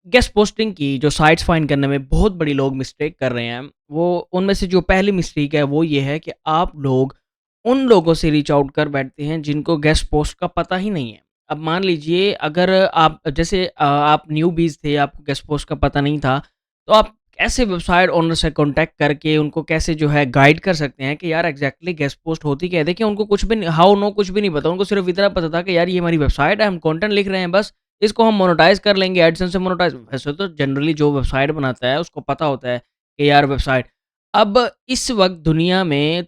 Guest posting की जो sites find करने में बहुत बड़ी लोग मिस्टेक कर रहे हैं, वो उनमें से जो पहली मिस्टेक है वो ये है कि आप लोग उन लोगों से रीच आउट कर बैठते हैं जिनको गेस्ट पोस्ट का पता ही नहीं है। अब मान लीजिए अगर आप जैसे आप न्यूबीज़ थे, आपको गेस्ट पोस्ट का पता नहीं था, तो आप कैसे वेबसाइट ओनर से कॉन्टैक्ट करके उनको कैसे जो है गाइड कर सकते हैं कि यार एग्ज़ैक्टली गेस्ट पोस्ट होती क्या है? देखिए उनको कुछ भी नहीं हाउ नो कुछ भी नहीं पता, उनको सिर्फ़ इतना पता था कि यार ये हमारी वेबसाइट है, हम कंटेंट लिख रहे हैं बस। इसको हम मोनेटाइज़ कर लेंगे, एडसेंस से मोनेटाइज़ वैसे तो जनरली जो वेबसाइट बनाता है उसको पता होता है कि यार वेबसाइट अब इस वक़्त दुनिया में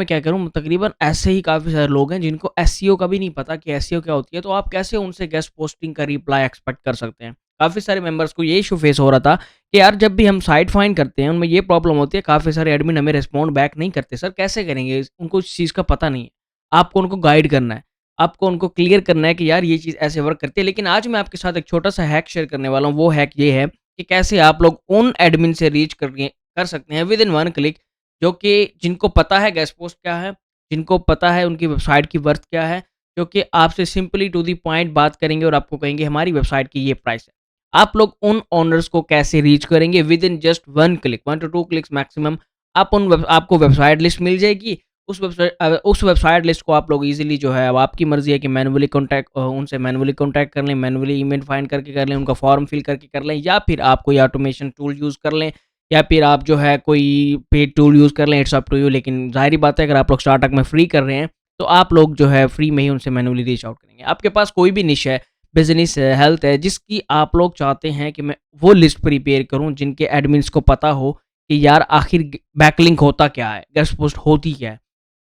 क्या करूँ तकरीबन ऐसे ही काफ़ी सारे लोग हैं जिनको एसईओ का भी नहीं पता कि एसईओ क्या होती है, तो आप कैसे उनसे गेस्ट पोस्टिंग का रिप्लाई एक्सपेक्ट कर सकते हैं? काफ़ी सारे मेंबर्स को ये इश्यू फेस हो रहा था कि यार जब भी हम साइट फाइंड करते हैं, उनमें ये प्रॉब्लम होती है, काफ़ी सारे एडमिन हमें रिस्पॉन्ड बैक नहीं करते। सर कैसे करेंगे? उनको इस चीज़ का पता नहीं है। आपको उनको गाइड करना है। आपको उनको क्लियर करना है कि यार ये चीज़ ऐसे वर्क करती है। लेकिन आज मैं आपके साथ एक छोटा-सा हैक शेयर करने वाला हूँ। वो हैक ये है कि कैसे आप लोग उन एडमिन से रीच कर सकते हैं विद इन 1 क्लिक जो कि जिनको पता है गेस्ट पोस्ट क्या है, जिनको पता है उनकी वेबसाइट की वर्थ क्या है, जो कि आपसे सिंपली टू द पॉइंट बात करेंगे और आपको कहेंगे हमारी वेबसाइट की ये प्राइस है। आप लोग उन ओनर्स को कैसे रीच करेंगे within just 1 click, 1 to 2 clicks maximum आपको वेबसाइट लिस्ट मिल जाएगी। उस वेबसाइट लिस्ट को आप लोग ईज़िली जो है अब आपकी मर्ज़ी है कि उनसे मैनुअली कॉन्टैक्ट कर लें, मैनुअली ईमेल फाइंड करके कर लें, उनका फॉर्म फिल करके कर लें या फिर आप कोई ऑटोमेशन टूल यूज़ कर लें या फिर आप जो है कोई पेड टूल यूज़ कर लें, इट्स अप टू यू। लेकिन ज़ाहिर-सी बात है अगर आप लोग स्टार्टअप में फ्री कर रहे हैं, तो आप लोग जो है फ्री में ही उनसे मैनुअली रीच आउट करेंगे। आपके पास कोई भी निश है, बिज़नेस है, हेल्थ है, जिसकी आप लोग चाहते हैं कि मैं वो लिस्ट प्रिपेयर करूँ जिनके एडमिन्स को पता हो कि यार आखिर बैकलिंक होता क्या है, गेस्ट पोस्ट होती क्या है?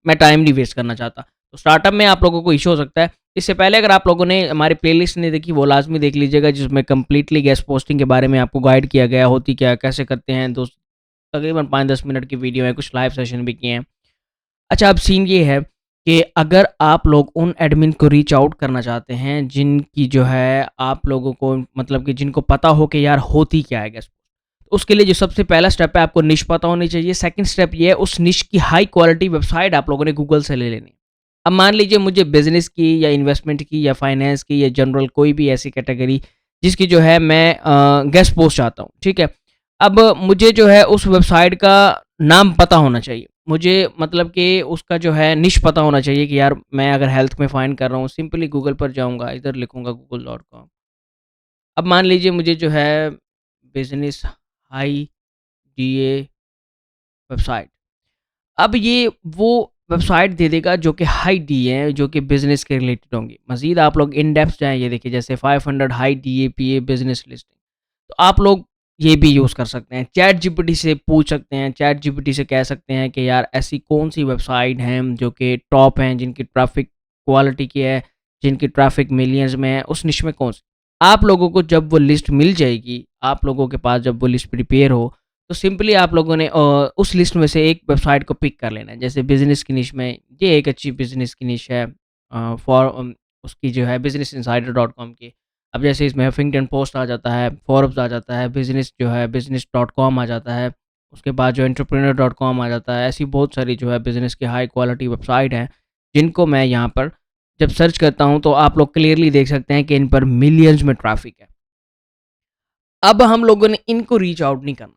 मैं टाइम नहीं वेस्ट करना चाहता। तो स्टार्टअप में आप लोगों को इश्यू हो सकता है। इससे पहले अगर आप लोगों ने हमारी प्लेलिस्ट नहीं देखी, वो लाज़मी देख लीजिएगा जिसमें कंप्लीटली गेस्ट पोस्टिंग के बारे में आपको गाइड किया गया है, होती क्या है, कैसे करते हैं। तकरीबन 5-10 मिनट की वीडियो है, कुछ लाइव सेशन भी किए हैं। अच्छा, अब सीन ये है कि अगर आप लोग उन एडमिन को रीच आउट करना चाहते हैं जिनकी जो है आप लोगों को मतलब कि जिनको पता हो कि यार होती क्या है गेस्ट पोस्ट, तो उसके लिए जो सबसे पहला स्टेप है आपको निश पता होनी चाहिए। सेकंड स्टेप ये है उस निश की हाई क्वालिटी वेबसाइट आप लोगों ने गूगल से ले लेनी है। अब मान लीजिए मुझे बिज़नेस की या इन्वेस्टमेंट की या फाइनेंस की या जनरल कोई भी ऐसी कैटेगरी जिसकी जो है मैं गेस्ट पोस्ट चाहता हूँ, ठीक है? अब मुझे जो है उस वेबसाइट का नाम पता होना चाहिए। मुझे मतलब कि उसका जो है निश पता होना चाहिए कि यार मैं अगर हेल्थ में फाइंड कर रहा हूँ, सिंपली गूगल पर जाऊँगा, इधर लिखूँगा google.com। अब मान लीजिए मुझे जो है बिज़नेस हाई डीए वेबसाइट, अब ये वो वेबसाइट दे देगा जो कि हाई डीए है, जो कि बिज़नेस के रिलेटेड होंगी। मज़ीद आप लोग इन डेप्थ जाएँ, ये देखिए जैसे 500 हाई डीएपीए बिज़नेस लिस्टिंग। तो आप लोग ये भी यूज़ कर सकते हैं। चैट जीपीटी से पूछ सकते हैं, चैट जीपीटी से कह सकते हैं कि यार ऐसी कौन-सी वेबसाइट हैं जो कि टॉप हैं, जिनकी ट्रैफ़िक क्वालिटी की है, जिनकी ट्रैफ़िक मिलियंस में है, उस निश में कौन-सी। आप लोगों को जब वो लिस्ट मिल जाएगी, आप लोगों के पास जब वो लिस्ट प्रिपेयर हो, तो सिंपली आप लोगों ने उस लिस्ट में से एक वेबसाइट को पिक कर लेना है। जैसे बिज़नेस की निश में ये एक अच्छी बिज़नेस की निश है उसकी जो है businessinsider.com की। अब जैसे इसमें हफिंगटन पोस्ट आ जाता है, फोर्ब्स आ जाता है, बिज़नेस जो है business.com आ जाता है, उसके बाद जो entrepreneur.com आ जाता है। ऐसी बहुत सारी जो है बिज़नेस की हाई क्वालिटी वेबसाइट हैं, जिनको मैं यहाँ पर जब सर्च करता हूँ तो आप लोग क्लियरली देख सकते हैं कि इन पर मिलियंस में ट्रैफ़िक है। अब हम लोगों ने इनको रीच आउट नहीं करना।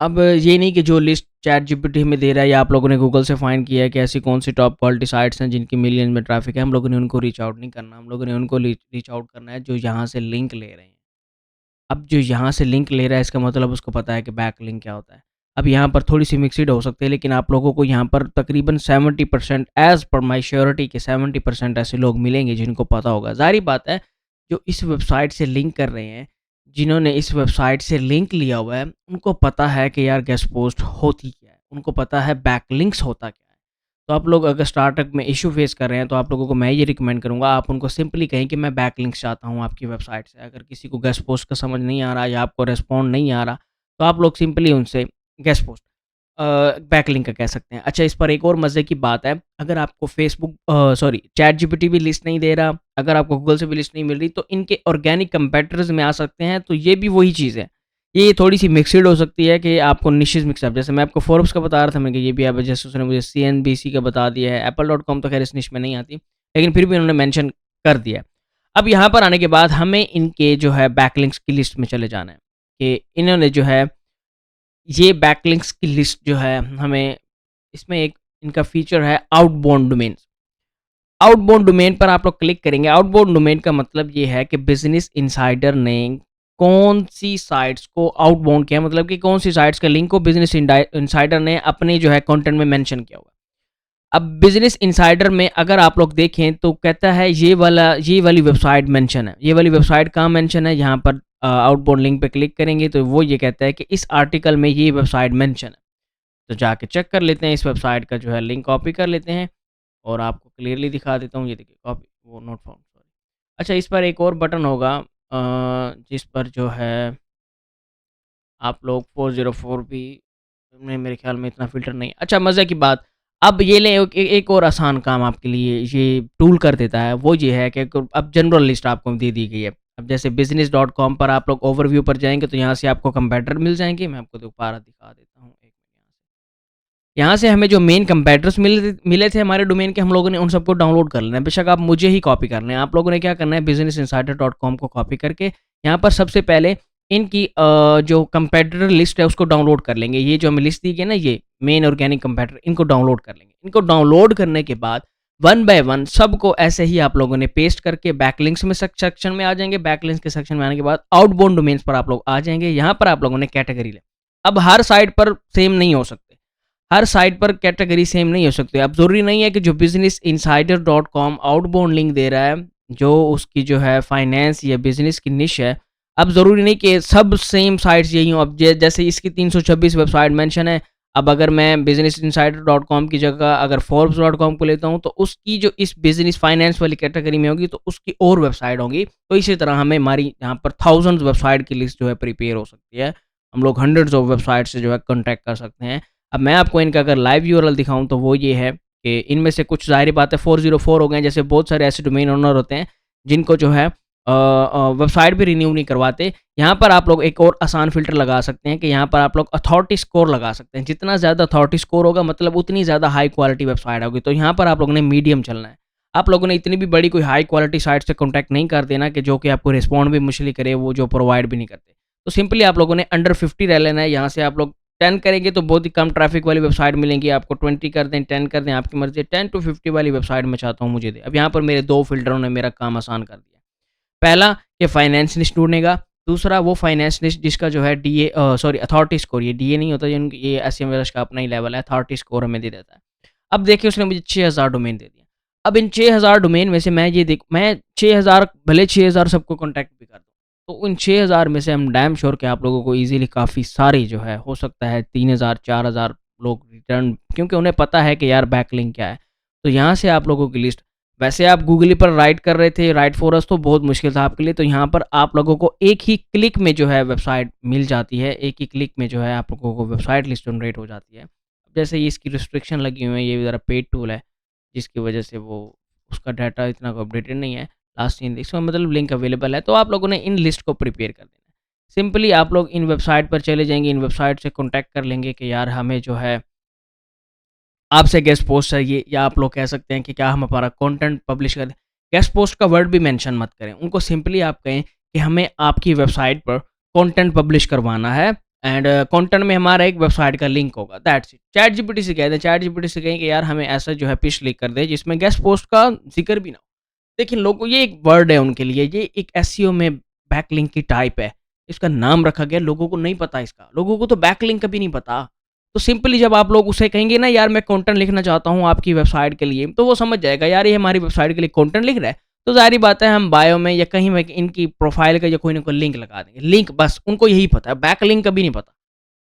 अब ये नहीं कि जो लिस्ट चैट जीपीटी में दे रहा है या आप लोगों ने गूगल से फाइंड किया है कि ऐसी कौन-सी टॉप क्वालिटी साइट्स हैं जिनकी मिलियन में ट्रैफ़िक है, हम लोगों ने उनको रीच आउट नहीं करना। हम लोगों ने उनको रीच आउट करना है जो यहाँ से लिंक ले रहे हैं। अब जो यहाँ से लिंक ले रहा है इसका मतलब उसको पता है कि बैक लिंक क्या होता है। अब यहाँ पर थोड़ी-सी मिक्स्ड हो सकती है लेकिन आप लोगों को यहाँ पर तकरीबन 70% ऐज़ पर माय श्योरिटी के 70% ऐसे लोग मिलेंगे जिनको पता होगा। ज़ाहिर-सी बात है जो इस वेबसाइट से लिंक कर रहे हैं, जिन्होंने इस वेबसाइट से लिंक लिया हुआ है, उनको पता है कि यार गेस्ट पोस्ट होती क्या है, उनको पता है बैकलिंक्स होता क्या है। तो आप लोग अगर स्टार्टअप में इश्यू फेस कर रहे हैं तो आप लोगों को मैं ये रिकमेंड करूँगा आप उनको सिंपली कहें कि मैं बैकलिंक्स चाहता हूँ आपकी वेबसाइट से। अगर किसी को गेस्ट पोस्ट का समझ नहीं आ रहा या आपको रिस्पॉन्ड नहीं आ रहा, तो आप लोग सिंपली उनसे गेस्ट पोस्ट बैकलिंक का कह सकते हैं। अच्छा, इस पर एक और मज़े की बात है, अगर आपको चैट जीपीटी भी लिस्ट नहीं दे रहा, अगर आपको गूगल से भी लिस्ट नहीं मिल रही, तो इनके ऑर्गेनिक कंपैटिटर्स में आ सकते हैं, तो ये भी वही चीज़ है। ये थोड़ी-सी मिक्स्ड हो सकती है कि आपको निशेज़ मिक्सअप, जैसे मैं आपको फोर्ब्स का बता रहा था मैं कि ये भी अब जैसे उसने मुझे सीएनबीसी का बता दिया है, एपल.कॉम तो खैर इस निश में नहीं आती, लेकिन फिर भी उन्होंने मेंशन कर दिया है। अब यहाँ पर आने के बाद हमें इनके जो है बैकलिंक्स की लिस्ट में चले जाना है कि इन्होंने जो है ये बैकलिंक्स की लिस्ट जो है हमें इसमें एक इनका फीचर है आउटबाउंड डोमेन्स। आउटबाउंड डोमेन पर आप लोग क्लिक करेंगे। आउटबाउंड डोमेन का मतलब ये है कि बिजनेस इनसाइडर ने कौन सी साइट्स को आउटबाउंड किया, मतलब कि कौन सी साइट्स के लिंक को बिजनेस इनसाइडर ने अपने जो है कंटेंट में मेंशन किया हुआ है। अब बिजनेस इनसाइडर में अगर आप लोग देखें तो कहता है ये वाली वेबसाइट मेंशन है। ये वाली वेबसाइट कहाँ मेंशन है, यहाँ पर आउटबाउंड लिंक पे क्लिक करेंगे तो वो ये कहता है कि इस आर्टिकल में ये वेबसाइट मेंशन है। तो जाके चेक कर लेते हैं, इस वेबसाइट का जो है लिंक कॉपी कर लेते हैं और आपको क्लियरली दिखा देता हूँ। ये देखिए कॉपी, वो नोट फाउंड, सॉरी। अच्छा, इस पर एक और बटन होगा जिस पर जो है आप लोग 404 भी में, मेरे ख्याल में इतना फ़िल्टर नहीं। अच्छा, मज़े की बात, अब ये लें एक और आसान काम आपके लिए ये टूल कर देता है, वो ये है कि अब जनरल लिस्ट आपको दे दी गई है। अब जैसे business.com पर आप लोग ओवरव्यू पर जाएँगे तो यहाँ से आपको कंपैटिटर मिल जाएँगे। मैं आपको दोबारा दिखा देता हूँ, एक मिनट यहाँ से हमें जो मेन कंपैटिटर्स मिले थे हमारे डोमेन के, हम लोगों ने उन सबको डाउनलोड कर लेना है। बेशक आप मुझे ही कॉपी कर लें। आप लोगों ने क्या करना है, businessinsider.com को कॉपी करके यहाँ पर सबसे पहले इनकी जो कंपैटिटर लिस्ट है उसको डाउनलोड कर लेंगे। ये जो हमें लिस्ट दी गई है ना, ये मेन ऑर्गेनिक कंपैटिटर, इनको डाउनलोड कर लेंगे। इनको डाउनलोड करने के बाद वन बाय वन सबको ऐसे ही आप लोगों ने पेस्ट करके बैकलिंक्स में सेक्शन में आ जाएंगे। बैकलिंक्स के सेक्शन में आने के बाद आउटबाउंड डोमेन्स पर आप लोग आ जाएंगे। यहाँ पर आप लोगों ने कैटेगरी लें। अब हर साइट पर सेम नहीं हो सकते, हर साइट पर कैटेगरी सेम नहीं हो सकती। अब ज़रूरी नहीं है कि जो Business Insider dot com outbound link दे रहा है, जो उसकी जो है फाइनेंस या बिजनेस की निश है, अब ज़रूरी नहीं कि सब सेम साइट्स यही हों। अब जैसे इसकी 326 वेबसाइट मेंशन है, अब अगर मैं बिजनेस इनसाइडर डॉट कॉम की जगह अगर फोर्ब्स डॉट कॉम को लेता हूँ तो उसकी जो इस बिजनेस फाइनेंस वाली कैटेगरी में होगी तो उसकी और वेबसाइट होंगी। तो इसी तरह हमें हमारी यहाँ पर थाउजेंड्स वेबसाइट की लिस्ट जो है प्रिपेयर हो सकती है। हम लोग हंड्रेड्स ऑफ वेबसाइट से जो है कॉन्टैक्ट कर सकते हैं। अब मैं आपको इनका अगर लाइव यूआरएल दिखाऊं तो वो ये है कि इनमें से कुछ ज़ाहिर बात है 404 हो गए हैं। जैसे बहुत सारे ऐसे डोमेन ओनर होते हैं जिनको जो है वेबसाइट भी रिन्यू नहीं करवाते। यहाँ पर आप लोग एक और आसान फ़िल्टर लगा सकते हैं कि यहाँ पर आप लोग अथॉरिटी स्कोर लगा सकते हैं। जितना ज़्यादा अथॉरिटी स्कोर होगा मतलब उतनी ज़्यादा हाई क्वालिटी वेबसाइट होगी। तो यहाँ पर आप लोगों ने मीडियम चलना है। आप लोगों ने इतनी भी बड़ी कोई हाई क्वालिटी साइट से कॉन्टैक्ट नहीं कर देना कि जो कि आपको रिस्पॉन्ड भी मुश्किल करे, वो जो प्रोवाइड भी नहीं करते। तो सिंपली आप लोगों ने अंडर 50 रह लेना है। यहाँ से आप लोग 10 करेंगे तो बहुत ही कम ट्रैफिक वाली वेबसाइट मिलेंगी आपको। 20 कर दें, 10 कर दें, आपकी मर्ज़ी है। 10 टू 50 वाली वेबसाइट मैं चाहता हूँ मुझे दे। अब यहाँ पर मेरे 2 फ़िल्टरों ने मेरा काम आसान कर दिया। पहला कि फाइनेंस लिस्ट ढूँढेगा, दूसरा वो फाइनेंस लिस्ट जिसका जो है सॉरी अथॉरिटी स्कोर, ये डीए नहीं होता, ये एसईएम का अपना ही लेवल है, अथॉरिटी स्कोर हमें दे देता है। अब देखिए उसने मुझे 6000 डोमेन दे दिया। अब इन 6000 डोमेन में से मैं 6000, भले 6000 सबको कॉन्टैक्ट भी कर दूँ, तो उन 6000 में से हम डैम श्योर कि आप लोगों को ईज़िली काफ़ी सारी जो है हो सकता है 3000 4000 लोग रिटर्न, क्योंकि उन्हें पता है कि यार बैकलिंक क्या है। तो यहाँ से आप लोगों की लिस्ट, वैसे आप गूगल पर राइट कर रहे थे, राइट फॉर अस तो बहुत मुश्किल था आपके लिए, तो यहाँ पर आप लोगों को एक ही क्लिक में जो है वेबसाइट मिल जाती है। एक ही क्लिक में जो है आप लोगों को वेबसाइट लिस्ट जनरेट हो जाती है। जैसे ये इसकी रिस्ट्रिक्शन लगी हुई है, ये ज़रा पेड टूल है, जिसकी वजह से वो उसका डाटा इतना अपडेटेड नहीं है। लास्ट सीन इसमें मतलब लिंक अवेलेबल है, तो आप लोगों ने इन लिस्ट को प्रिपेयर कर देना है। सिंपली आप लोग इन वेबसाइट पर चले जाएँगे, इन वेबसाइट से कॉन्टैक्ट कर लेंगे कि यार हमें जो है आपसे गेस्ट पोस्ट चाहिए, या आप लोग कह सकते हैं कि क्या हम हमारा कंटेंट पब्लिश कर दें। गेस्ट पोस्ट का वर्ड भी मेंशन मत करें, उनको सिंपली आप कहें कि हमें आपकी वेबसाइट पर कंटेंट पब्लिश करवाना है एंड कंटेंट में हमारा एक वेबसाइट का लिंक होगा, दैट्स इट। चैट जीपीटी से कह दें, चैट जीपीटी से कहें कि यार हमें ऐसा जो है पिच लिख कर दे जिसमें गेस्ट पोस्ट का जिक्र भी ना हो। देखिए लोगों, ये एक वर्ड है उनके लिए, ये एक एसईओ में बैकलिंक की टाइप है, इसका नाम रखा गया। लोगों को नहीं पता इसका, लोगों को तो बैकलिंक कभी नहीं पता। तो सिंपली जब आप लोग उसे कहेंगे ना यार मैं कंटेंट लिखना चाहता हूँ आपकी वेबसाइट के लिए, तो वो समझ जाएगा यार ये हमारी वेबसाइट के लिए कंटेंट लिख रहा है। तो ज़ाहिर बात है हम बायो में या कहीं में इनकी प्रोफाइल का या कोई ना कोई लिंक लगा देंगे। लिंक, बस उनको यही पता है, बैक लिंक कभी नहीं पता।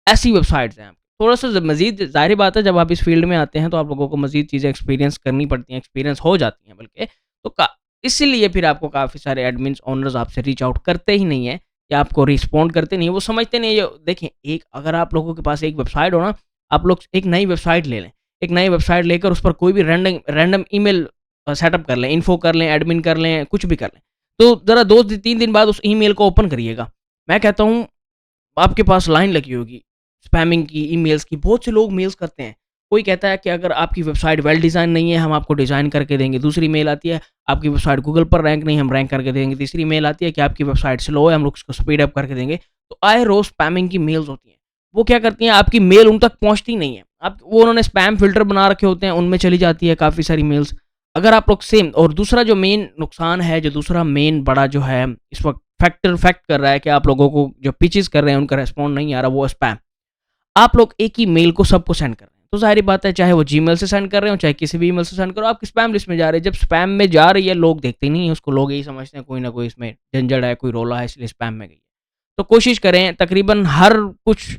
ऐसी वेबसाइट्स हैं। थोड़ा-सा मज़ीद ज़ाहिर बात है जब आप इस फील्ड में आते हैं तो आप लोगों को मज़ीद चीज़ें एक्सपीरियंस करनी पड़ती हैं, एक्सपीरियंस हो जाती हैं बल्कि। तो का इसीलिए फिर आपको काफ़ी सारे एडमिन्स, ओनर्स आपसे रीच आउट करते ही नहीं है या आपको रिस्पॉन्ड करते नहीं है। वो समझते नहीं है। देखें, एक अगर आप लोगों के पास एक वेबसाइट हो ना, आप लोग एक नई वेबसाइट ले लें। एक नई वेबसाइट लेकर उस पर कोई भी रैंडम ईमेल सेटअप कर लें, इन्फो कर लें, एडमिन कर लें, कुछ भी कर लें। तो ज़रा 2 से 3 दिन बाद उस ईमेल को ओपन करिएगा। मैं कहता हूँ आपके पास लाइन लगी होगी स्पैमिंग की, ईमेल्स की। बहुत से लोग मेल्स करते हैं। कोई कहता है कि अगर आपकी वेबसाइट वेल डिज़ाइन नहीं है, हम आपको डिज़ाइन करके देंगे। दूसरी मेल आती है, आपकी वेबसाइट गूगल पर रैंक नहीं, हम रैंक करके देंगे। तीसरी मेल आती है कि आपकी वेबसाइट स्लो है, हम लोग उसको स्पीड अप करके देंगे। तो आए रोज़ स्पैमिंग की मेल्स होती हैं। वो क्या करती हैं, आपकी मेल उन तक पहुँचती नहीं है। आप वो उन्होंने स्पैम फ़िल्टर बना रखे होते हैं, उनमें चली जाती है काफ़ी सारी मेल्स। अगर आप लोग सेम और दूसरा जो मेन नुकसान है, जो दूसरा मेन बड़ा जो है इस वक़्त फैक्ट कर रहा है कि आप लोगों को जो पिचेज़ कर रहे हैं, उनका रिस्पॉन्ड नहीं आ रहा, वो स्पैम। आप लोग एक ही मेल को सबको सेंड कर रहे हैं। तो ज़ाहिर-सी बात है, चाहे वो जीमेल से सेंड कर रहे हो, चाहे किसी भी ईमेल से सेंड करो, आपकी स्पैम लिस्ट में जा रही है। जब स्पैम में जा रही है, लोग देखते ही नहीं है उसको, लोग यही समझते हैं कोई ना कोई इसमें झंझट है, कोई रोला है, इसलिए स्पैम में गई है। तो कोशिश करें तकरीबन हर कुछ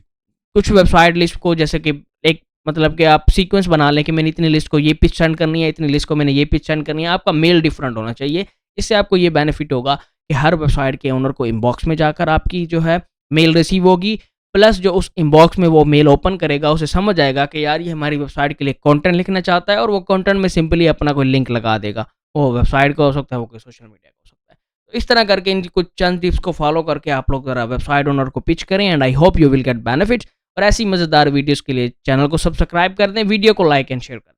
कुछ वेबसाइट लिस्ट को, जैसे कि एक मतलब कि आप सीक्वेंस बना लें कि मैंने इतनी लिस्ट को ये पिच सेंड करनी है, इतनी लिस्ट को मैंने ये पिच सेंड करनी है। आपका मेल डिफरेंट होना चाहिए। इससे आपको ये बेनिफिट होगा कि हर वेबसाइट के ओनर को इनबॉक्स में जाकर आपकी जो है मेल रिसीव होगी, प्लस जो उस इनबॉक्स में वो मेल ओपन करेगा, उसे समझ आएगा कि यार ये हमारी वेबसाइट के लिए कंटेंट लिखना चाहता है, और वो कंटेंट में सिंपली अपना कोई लिंक लगा देगा। वो वेबसाइट का हो सकता है, वो कोई सोशल मीडिया का हो सकता है। तो इस तरह करके इन कुछ चंद टिप्स को फॉलो करके आप लोग ज़रा वेबसाइट ओनर को पिच करें, and I hope you will get benefits. और ऐसी मज़ेदार वीडियोज़ के लिए चैनल को सब्सक्राइब कर दें, वीडियो को लाइक एंड शेयर करें।